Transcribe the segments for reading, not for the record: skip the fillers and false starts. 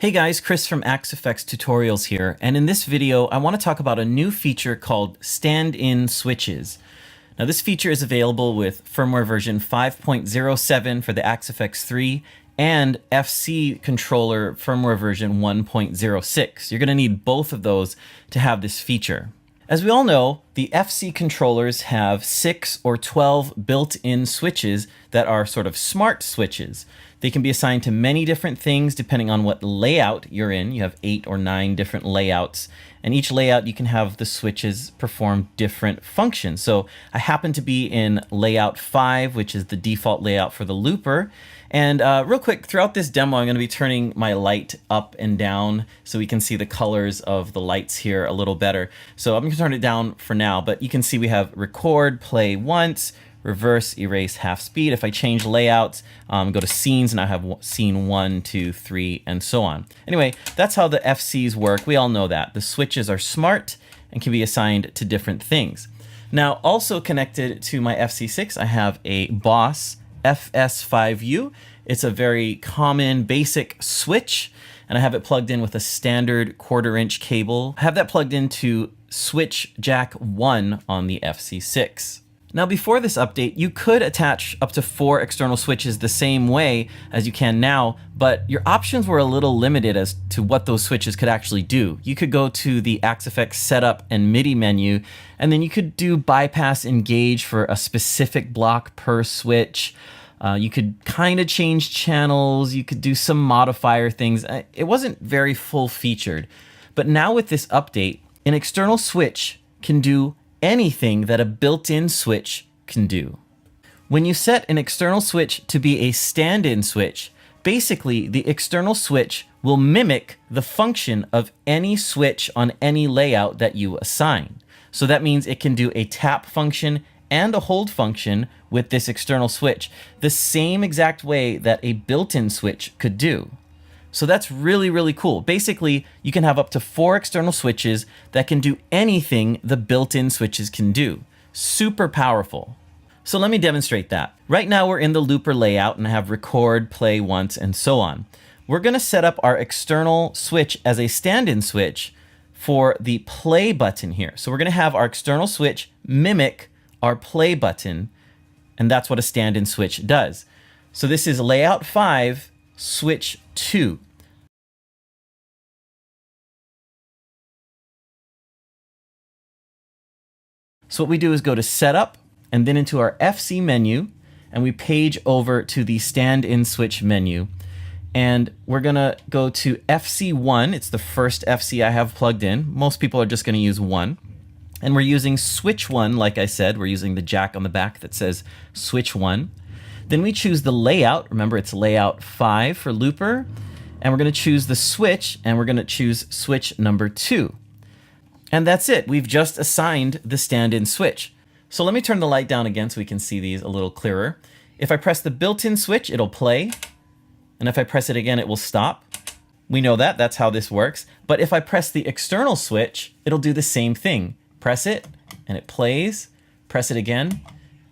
Hey guys, Chris from AxeFX Tutorials here, and in this video I want to talk about a new feature called stand-in switches. Now this feature is available with firmware version 5.07 for the AxeFX3 and FC controller firmware version 1.06. You're going to need both of those to have this feature. As we all know, the FC controllers have 6 or 12 built-in switches that are sort of smart switches. They can be assigned to many different things depending on what layout you're in. You have 8 or 9 different layouts, and each layout you can have the switches perform different functions. So I happen to be in layout 5, which is the default layout for the looper. And real quick, throughout this demo, I'm going to be turning my light up and down so we can see the colors of the lights here a little better. So I'm going to turn it down for now, but you can see we have record, play once, reverse, erase, half speed. If I change layouts, go to scenes, and I have scene 1, 2, 3, and so on. Anyway, that's how the FCs work. We all know that. The switches are smart and can be assigned to different things. Now, also connected to my FC6, I have a Boss FS5U. It's a very common basic switch, and I have it plugged in with a standard 1/4 inch cable. I have that plugged into switch jack 1 on the FC6. Now before this update, you could attach up to 4 external switches the same way as you can now, but your options were a little limited as to what those switches could actually do. You could go to the AxeFX setup and MIDI menu, and then you could do bypass engage for a specific block per switch. You could kind of change channels, you could do some modifier things. It wasn't very full featured, but now with this update, an external switch can do anything that a built-in switch can do. When you set an external switch to be a stand-in switch, basically the external switch will mimic the function of any switch on any layout that you assign. So that means it can do a tap function and a hold function with this external switch, the same exact way that a built-in switch could do. So that's really, really cool. Basically, you can have up to 4 external switches that can do anything the built-in switches can do. Super powerful. So let me demonstrate that. Right now we're in the looper layout and I have record, play once, and so on. We're gonna set up our external switch as a stand-in switch for the play button here. So we're gonna have our external switch mimic our play button, and that's what a stand-in switch does. So this is layout 5, switch 2. So what we do is go to setup and then into our FC menu, and we page over to the stand-in switch menu, and we're gonna go to FC1. It's the first FC I have plugged in. Most people are just gonna use 1. And we're using switch 1, like I said. We're using the jack on the back that says switch 1. Then we choose the layout. Remember, it's layout 5 for looper. And we're going to choose the switch, and we're going to choose switch number 2. And that's it. We've just assigned the stand-in switch. So let me turn the light down again so we can see these a little clearer. If I press the built-in switch, it'll play. And if I press it again, it will stop. We know that. That's how this works. But if I press the external switch, it'll do the same thing. Press it, and it plays. Press it again,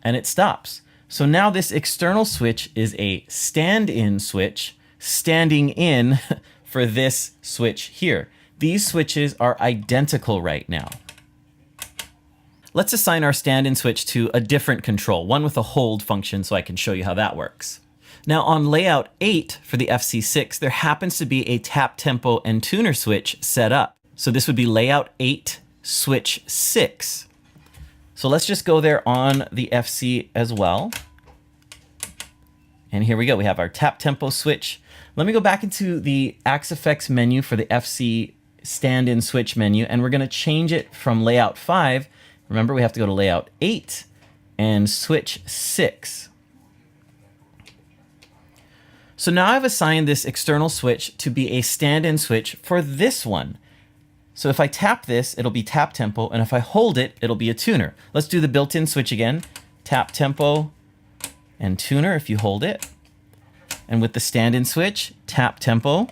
and it stops. So now this external switch is a stand-in switch, standing in for this switch here. These switches are identical right now. Let's assign our stand-in switch to a different control, one with a hold function, so I can show you how that works. Now on layout 8 for the FC6, there happens to be a tap tempo and tuner switch set up. So this would be layout 8, switch 6. So let's just go there on the FC as well. And here we go. We have our tap tempo switch. Let me go back into the AxeFX menu for the FC stand-in switch menu, and we're going to change it from layout 5. Remember, we have to go to layout 8 and switch 6. So now I've assigned this external switch to be a stand-in switch for this one. So if I tap this, it'll be tap tempo, and if I hold it, it'll be a tuner. Let's do the built-in switch again. Tap tempo and tuner if you hold it. And with the stand-in switch, tap tempo.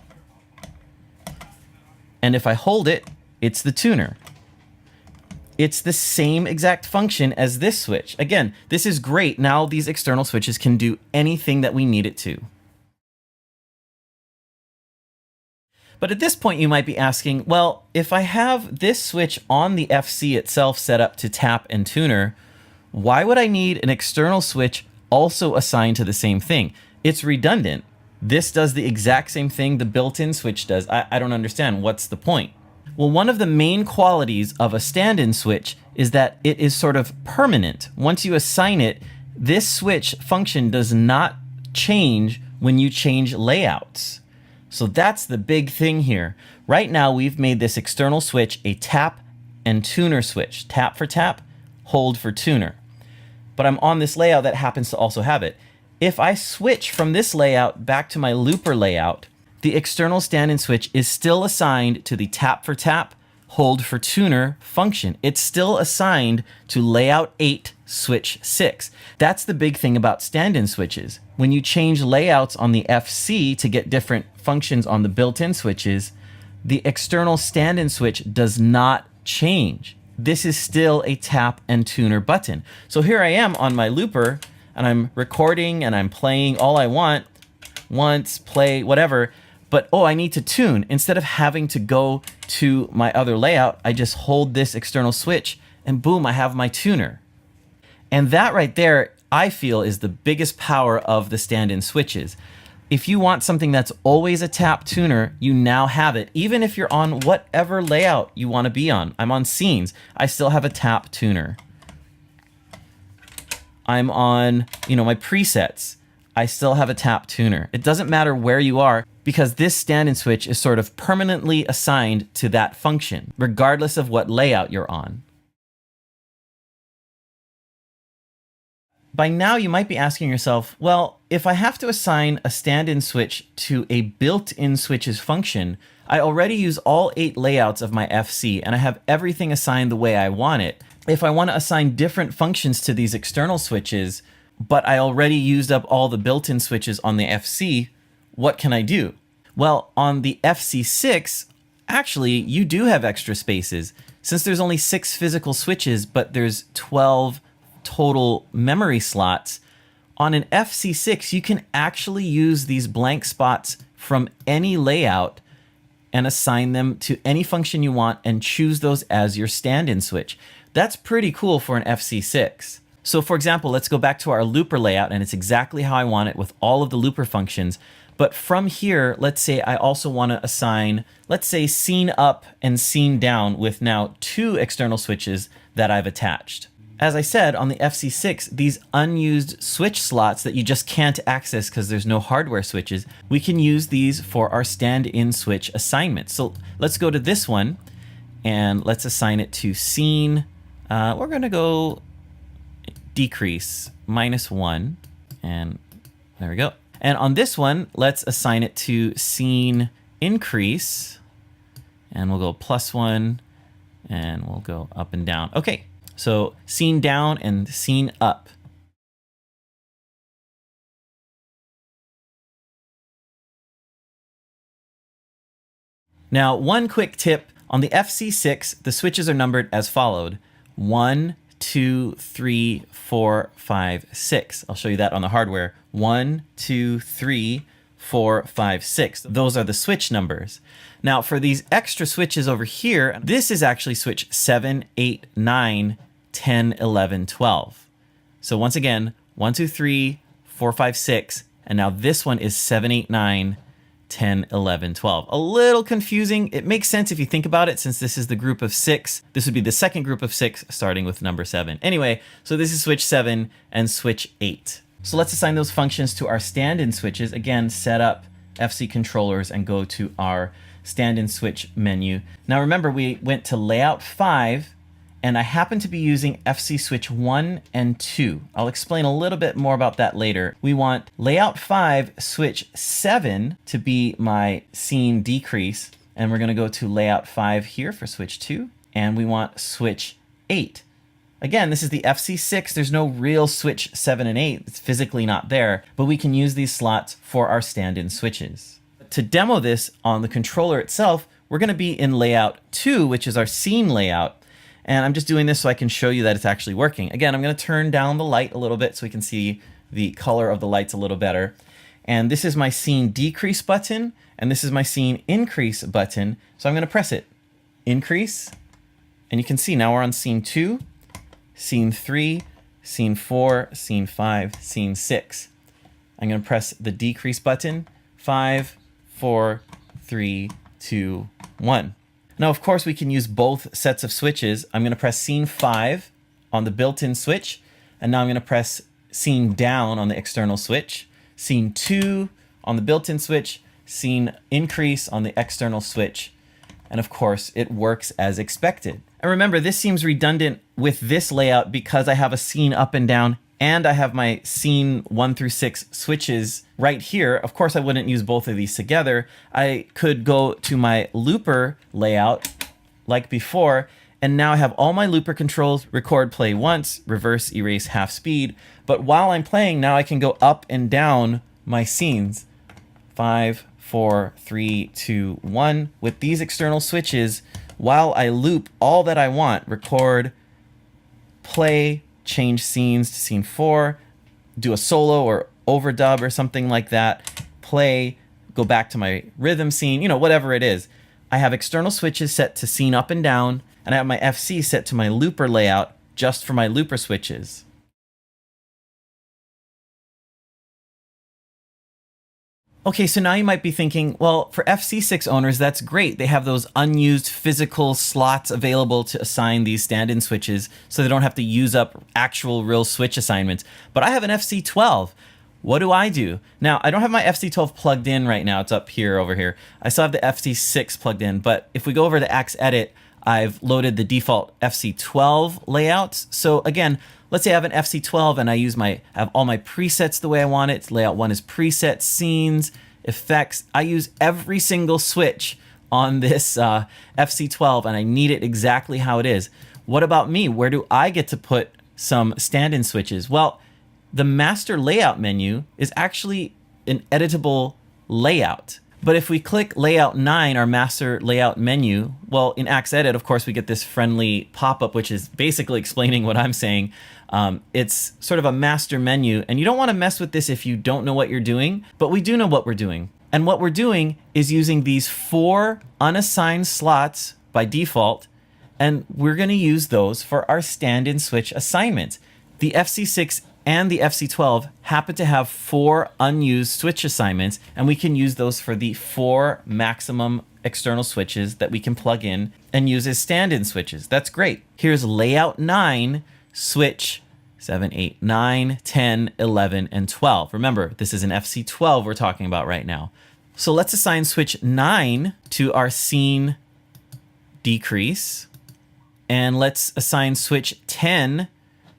And if I hold it, it's the tuner. It's the same exact function as this switch. Again, this is great. Now these external switches can do anything that we need it to. But at this point, you might be asking, well, if I have this switch on the FC itself set up to tap and tuner, why would I need an external switch also assigned to the same thing? It's redundant. This does the exact same thing the built-in switch does. I don't understand. What's the point? Well, one of the main qualities of a stand-in switch is that it is sort of permanent. Once you assign it, this switch function does not change when you change layouts. So that's the big thing here. Right now, we've made this external switch a tap and tuner switch. Tap for tap, hold for tuner. But I'm on this layout that happens to also have it. If I switch from this layout back to my looper layout, the external stand-in switch is still assigned to the tap for tap, hold for tuner function. It's still assigned to layout 8, switch 6. That's the big thing about stand-in switches. When you change layouts on the FC to get different functions on the built-in switches, the external stand-in switch does not change. This is still a tap and tuner button. So here I am on my looper, and I'm recording and I'm playing all I want, once, play, whatever, but oh, I need to tune. Instead of having to go to my other layout, I just hold this external switch and boom, I have my tuner. And that right there, I feel, is the biggest power of the stand-in switches. If you want something that's always a tap tuner, you now have it. Even if you're on whatever layout you want to be on. I'm on scenes, I still have a tap tuner. I'm on, my presets. I still have a tap tuner. It doesn't matter where you are because this stand-in switch is sort of permanently assigned to that function, regardless of what layout you're on. By now, you might be asking yourself, well, if I have to assign a stand-in switch to a built-in switch's function, I already use all 8 layouts of my FC and I have everything assigned the way I want it. If I want to assign different functions to these external switches, but I already used up all the built-in switches on the FC, what can I do? Well, on the FC6, actually, you do have extra spaces. Since there's only 6 physical switches, but there's 12 total memory slots, on an FC6, you can actually use these blank spots from any layout and assign them to any function you want and choose those as your stand-in switch. That's pretty cool for an FC6. So for example, let's go back to our looper layout and it's exactly how I want it with all of the looper functions. But from here, let's say I also want to assign, let's say scene up and scene down with now 2 external switches that I've attached. As I said, on the FC6, these unused switch slots that you just can't access because there's no hardware switches, we can use these for our stand-in switch assignments. So let's go to this one and let's assign it to scene. We're going to go decrease -1, and there we go. And on this one, let's assign it to scene increase, and we'll go +1, and we'll go up and down. Okay, so scene down and scene up. Now, one quick tip, on the FC6, the switches are numbered as followed: 1, 2, 3, 4, 5, 6. I'll show you that on the hardware. 1, 2, 3, 4, 5, 6. Those are the switch numbers. Now for these extra switches over here, this is actually switch 7, 8, 9, 10, 11, 12. So once again, 1, 2, 3, 4, 5, 6. And now this one is 7, 8, 9, 10, 11, 12. A little confusing. It makes sense if you think about it, since this is the group of 6. This would be the second group of 6, starting with number 7. Anyway, so this is switch 7 and switch 8. So let's assign those functions to our stand-in switches. Again, set up FC controllers and go to our stand-in switch menu. Now remember, we went to layout 5, and I happen to be using FC switch 1 and 2. I'll explain a little bit more about that later. We want layout 5, switch 7 to be my scene decrease, and we're going to go to layout 5 here for switch 2, and we want switch 8. Again, this is the FC6. There's no real switch 7 and 8. It's physically not there, but we can use these slots for our stand-in switches. To demo this on the controller itself, we're going to be in layout 2, which is our scene layout. And I'm just doing this so I can show you that it's actually working. Again, I'm going to turn down the light a little bit so we can see the color of the lights a little better. And this is my scene decrease button, and this is my scene increase button. So I'm going to press it. Increase. And you can see now we're on scene 2, scene 3, scene 4, scene 5, scene 6. I'm going to press the decrease button. 5, 4, 3, 2, 1. Now, of course, we can use both sets of switches. I'm going to press scene 5 on the built-in switch, and now I'm going to press scene down on the external switch, scene 2 on the built-in switch, scene increase on the external switch, and of course, it works as expected. And remember, this seems redundant with this layout because I have a scene up and down, and I have my scene 1 through 6 switches right here. Of course, I wouldn't use both of these together. I could go to my looper layout like before, and now I have all my looper controls: record, play once, reverse, erase, half speed. But while I'm playing, now I can go up and down my scenes. 5, 4, 3, 2, 1. With these external switches, while I loop all that I want: record, play, change scenes to scene 4, do a solo or overdub or something like that, play, go back to my rhythm scene, you know, whatever it is. I have external switches set to scene up and down, and I have my FC set to my looper layout just for my looper switches. Okay, so now you might be thinking, well, for FC6 owners, that's great. They have those unused physical slots available to assign these stand-in switches, so they don't have to use up actual real switch assignments. But I have an FC12. What do I do? Now, I don't have my FC12 plugged in right now. It's up here, over here. I still have the FC6 plugged in, but if we go over to Axe Edit, I've loaded the default FC12 layouts. So again, let's say I have an FC12 and I have all my presets the way I want it. Layout 1 is preset, scenes, effects. I use every single switch on this FC12, and I need it exactly how it is. What about me? Where do I get to put some stand-in switches? Well, the master layout menu is actually an editable layout. But if we click layout 9, our master layout menu, well, in Axe Edit, of course, we get this friendly pop-up, which is basically explaining what I'm saying. It's sort of a master menu, and you don't want to mess with this if you don't know what you're doing, but we do know what we're doing. And what we're doing is using these 4 unassigned slots by default, and we're going to use those for our stand-in switch assignments. The FC6 and the FC12 happen to have 4 unused switch assignments, and we can use those for the 4 maximum external switches that we can plug in and use as stand-in switches. That's great. Here's layout 9, switch 7, 8, 9, 10, 11, and 12. Remember, this is an FC12 we're talking about right now. So let's assign switch 9 to our scene decrease, and let's assign switch 10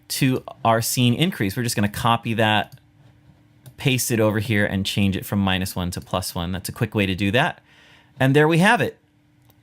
to our scene increase. We're just going to copy that, paste it over here, and change it from -1 to +1. That's a quick way to do that. And there we have it.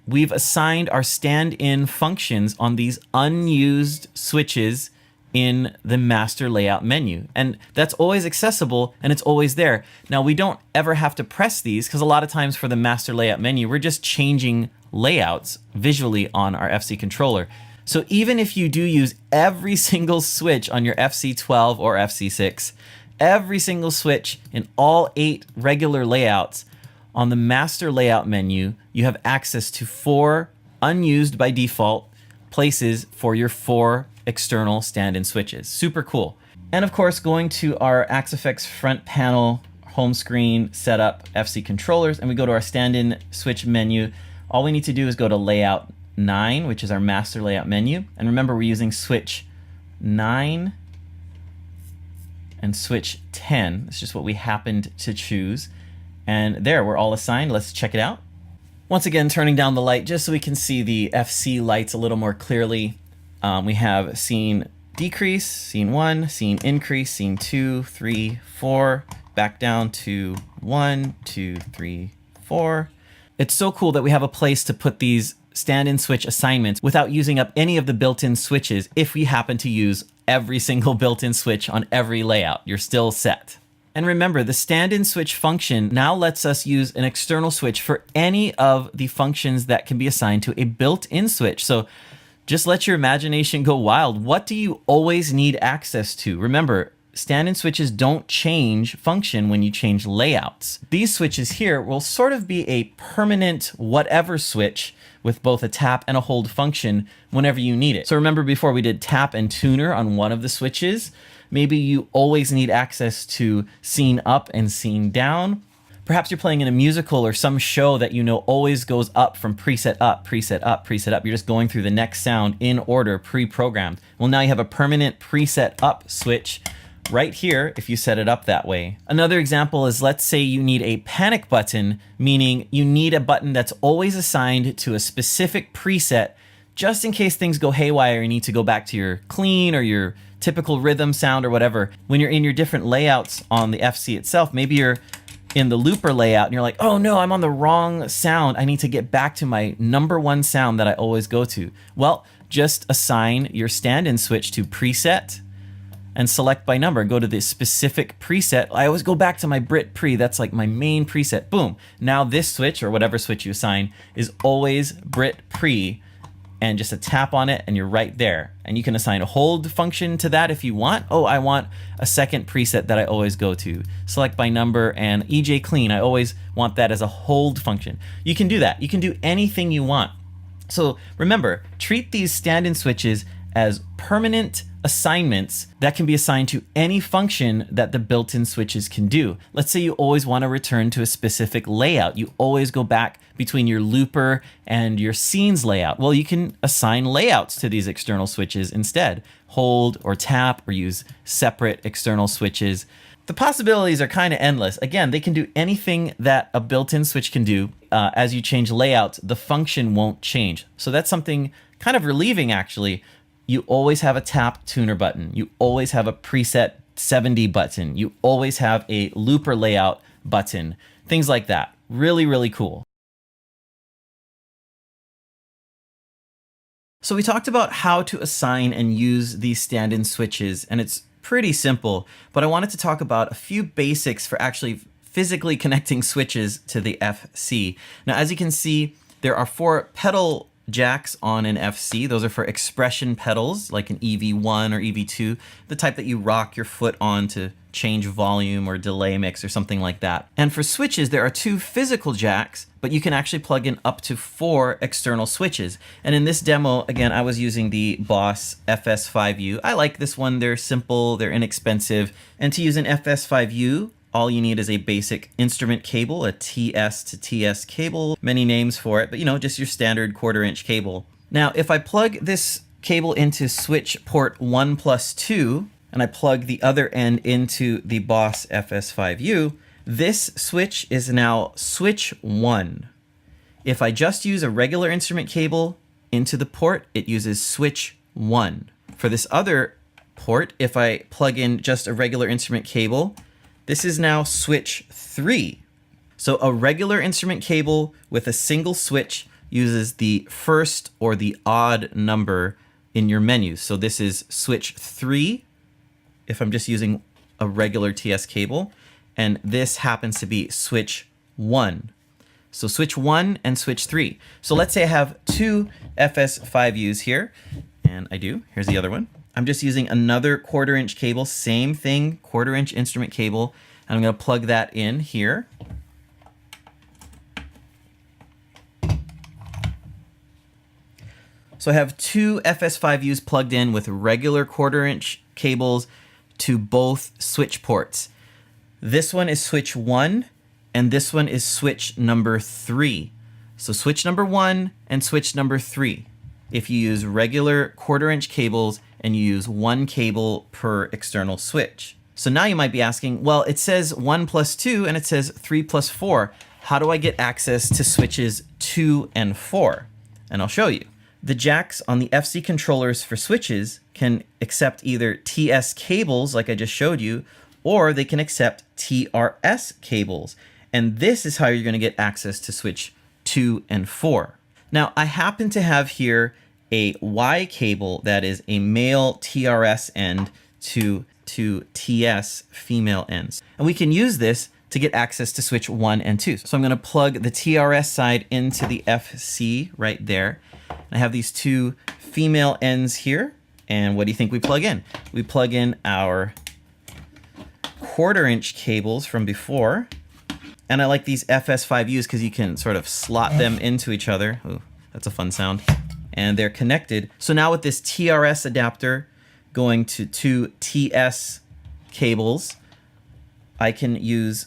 We've assigned our stand-in functions on these unused switches in the master layout menu. And that's always accessible, and it's always there. Now, we don't ever have to press these, because a lot of times for the master layout menu, we're just changing layouts visually on our FC controller. So even if you do use every single switch on your FC12 or FC6, every single switch in all 8 regular layouts, on the master layout menu, you have access to 4 unused by default places for your 4 external stand-in switches. Super cool. And of course, going to our AxeFX front panel, home screen, setup, FC controllers, and we go to our stand-in switch menu. All we need to do is go to layout 9, which is our master layout menu. And remember, we're using switch 9 and switch 10. It's just what we happened to choose. And there, we're all assigned. Let's check it out. Once again, turning down the light just so we can see the FC lights a little more clearly. We have scene decrease, scene 1, scene increase, scene 2, 3, 4, back down to 1, 2, 3, 4. It's so cool that we have a place to put these stand-in switch assignments without using up any of the built-in switches. If we happen to use every single built-in switch on every layout, you're still set. And remember, the stand-in switch function now lets us use an external switch for any of the functions that can be assigned to a built-in switch. So just let your imagination go wild. What do you always need access to? Remember, stand-in switches don't change function when you change layouts. These switches here will sort of be a permanent whatever switch with both a tap and a hold function whenever you need it. So remember before we did tap and tuner on one of the switches, maybe you always need access to scene up and scene down. Perhaps you're playing in a musical or some show that you know always goes up from preset up, preset up, preset up. You're just going through the next sound in order, pre-programmed. Well, now you have a permanent preset up switch right here if you set it up that way. Another example is, let's say you need a panic button, meaning you need a button that's always assigned to a specific preset just in case things go haywire and you need to go back to your clean or your typical rhythm sound or whatever. When you're in your different layouts on the FC itself, maybe you're in the looper layout and you're like, oh no, I'm on the wrong sound. I need to get back to my number one sound that I always go to. Well, just assign your stand-in switch to preset and select by number. Go to the specific preset. I always go back to my Brit pre. That's like my main preset. Boom. Now this switch or whatever switch you assign is always Brit pre, and just a tap on it and you're right there. And you can assign a hold function to that if you want. Oh, I want a second preset that I always go to. Select by number and EJ clean. I always want that as a hold function. You can do that. You can do anything you want. So remember, treat these stand-in switches as permanent assignments that can be assigned to any function that the built-in switches can do. Let's say you always want to return to a specific layout. You always go back between your looper and your scenes layout. Well, you can assign layouts to these external switches instead. Hold or tap or use separate external switches. The possibilities are kind of endless. Again, they can do anything that a built-in switch can do. As you change layouts, the function won't change. So that's something kind of relieving, actually. You always have a tap tuner button. You always have a preset 70 button. You always have a looper layout button. Things like that. Really, really cool. So we talked about how to assign and use these stand-in switches, and it's pretty simple, but I wanted to talk about a few basics for actually physically connecting switches to the FC. Now, as you can see, there are 4 pedal jacks on an FC. Those are for expression pedals, like an EV1 or EV2, the type that you rock your foot on to change volume or delay mix or something like that. And for switches, there are 2 physical jacks, but you can actually plug in up to 4 external switches. And in this demo, again, I was using the Boss FS5U. I like this one. They're simple, they're inexpensive. And to use an FS5U, all you need is a basic instrument cable, a TS to TS cable, many names for it, but you know, just your standard 1/4" cable. Now, if I plug this cable into switch port 1+2, and I plug the other end into the Boss FS5U, this switch is now switch 1. If I just use a regular instrument cable into the port, it uses switch 1. For this other port, if I plug in just a regular instrument cable, this is now switch 3. So a regular instrument cable with a single switch uses the first or the odd number in your menu. So this is switch 3 if I'm just using a regular TS cable, and this happens to be switch 1. So switch 1 and switch 3. So let's say I have 2 FS5Us here, and I do. Here's the other one. I'm just using another 1/4" cable, same thing, 1/4" instrument cable, and I'm going to plug that in here. So I have 2 FS5Us plugged in with regular 1/4" cables to both switch ports. This one is switch 1, and this one is switch number 3. So switch number 1 and switch number 3. If you use regular 1/4" cables and you use 1 cable per external switch. So now you might be asking, well, it says 1+2 and it says 3+4. How do I get access to switches 2 and 4? And I'll show you. The jacks on the FC controllers for switches can accept either TS cables, like I just showed you, or they can accept TRS cables. And this is how you're going to get access to switch 2 and 4. Now, I happen to have here a Y cable that is a male TRS end to TS female ends. And we can use this to get access to switch 1 and 2. So I'm going to plug the TRS side into the FC right there. I have these 2 female ends here. And what do you think we plug in? We plug in our 1/4" cables from before. And I like these FS5Us because you can sort of slot them into each other. Ooh, that's a fun sound. And they're connected. So now with this TRS adapter going to 2 TS cables, I can use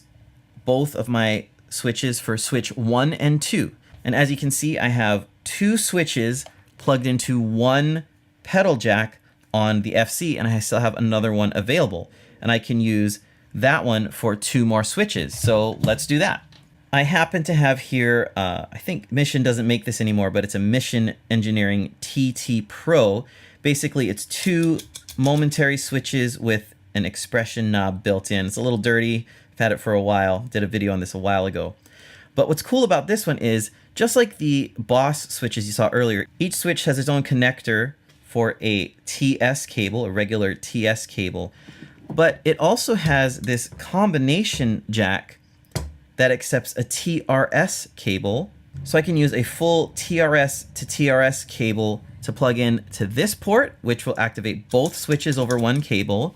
both of my switches for switch 1 and 2. And as you can see, I have 2 switches plugged into 1 pedal jack on the FC, and I still have another one available. And I can use that one for 2 more switches. So let's do that. I happen to have here, I think Mission doesn't make this anymore, but it's a Mission Engineering TT Pro. Basically, it's 2 momentary switches with an expression knob built in. It's a little dirty. I've had it for a while. Did a video on this a while ago. But what's cool about this one is, just like the Boss switches you saw earlier, each switch has its own connector for a TS cable, a regular TS cable. But it also has this combination jack that accepts a TRS cable. So I can use a full TRS to TRS cable to plug in to this port, which will activate both switches over 1 cable.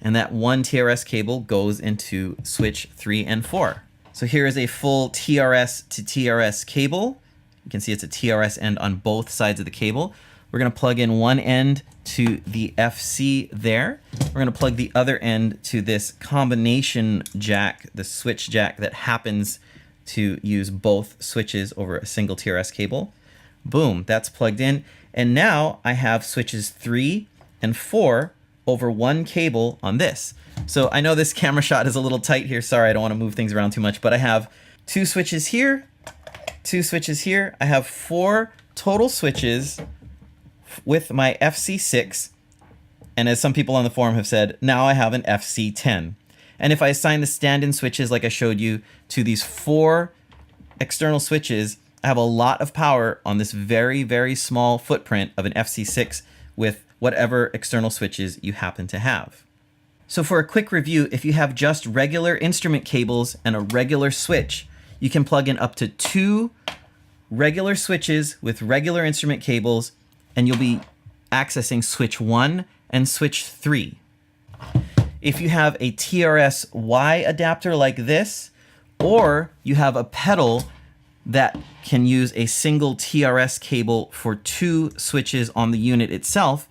And that 1 TRS cable goes into switch 3 and 4. So here is a full TRS to TRS cable. You can see it's a TRS end on both sides of the cable. We're going to plug in one end to the FC there. We're going to plug the other end to this combination jack, the switch jack that happens to use both switches over a single TRS cable. Boom, that's plugged in. And now I have switches 3 and 4 over 1 cable on this. So I know this camera shot is a little tight here. Sorry, I don't want to move things around too much, but I have 2 switches here, 2 switches here. I have 4 total switches with my FC6. And as some people on the forum have said, now I have an FC10. And if I assign the stand-in switches like I showed you to these 4 external switches, I have a lot of power on this very, very small footprint of an FC6 with whatever external switches you happen to have. So for a quick review, if you have just regular instrument cables and a regular switch, you can plug in up to 2 regular switches with regular instrument cables, and you'll be accessing switch 1 and switch 3. If you have a TRS-Y adapter like this, or you have a pedal that can use a single TRS cable for 2 switches on the unit itself,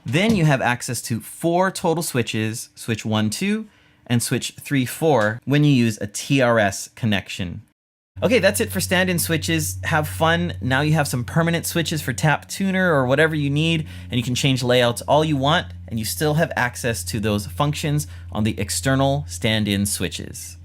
then you have access to 4 total switches, switch 1, 2, and switch 3, 4, when you use a TRS connection. Okay, that's it for stand-in switches. Have fun. Now you have some permanent switches for tap tuner or whatever you need, and you can change layouts all you want, and you still have access to those functions on the external stand-in switches.